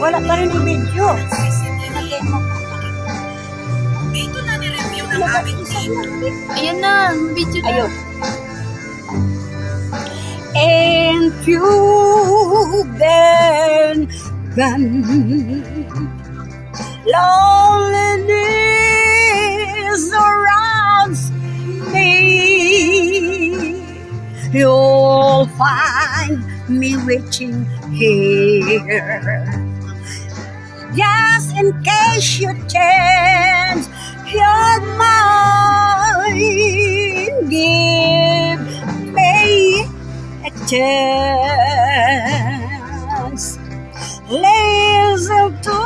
Wala pa rin yung video. Dito na ni-review ng aming team. Ayan na, video na. Ayun. And you've been gone. Loneliness surrounds me. You'll find me waiting here. Just in case you change your mind, give me a chance. Listen to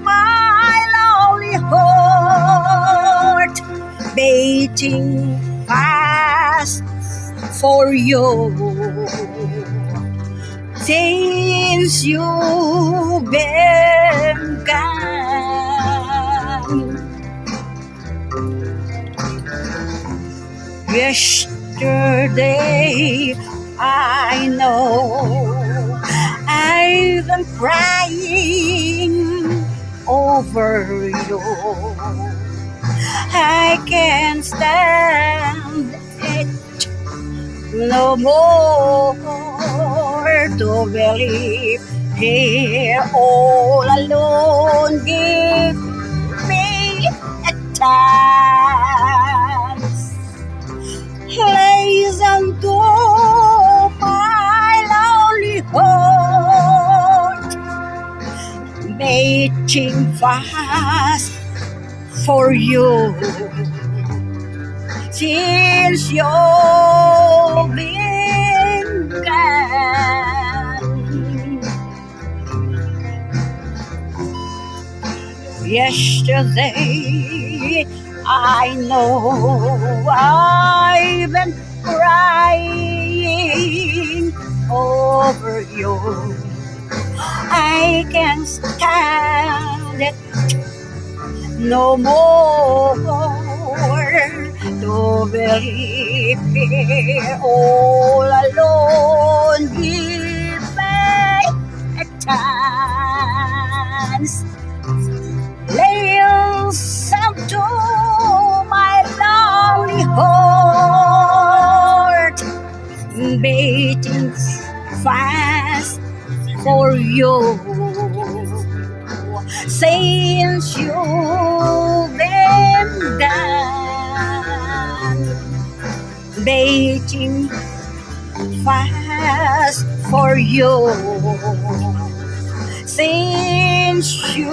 my lonely heart beating fast for you. Since you've been gone, yesterday I know I've been crying over you. I can't stand it no more to believe here all alone. Give me a chance. Listen to my lonely heart beating fast for you. Since you've been gone, yesterday I know I've been crying over you. I can't stand it no more to believe here all alone. Give me a chance. Listen to my lonely heart beating fast for you. Since you've been gone, beating fast for you. Since you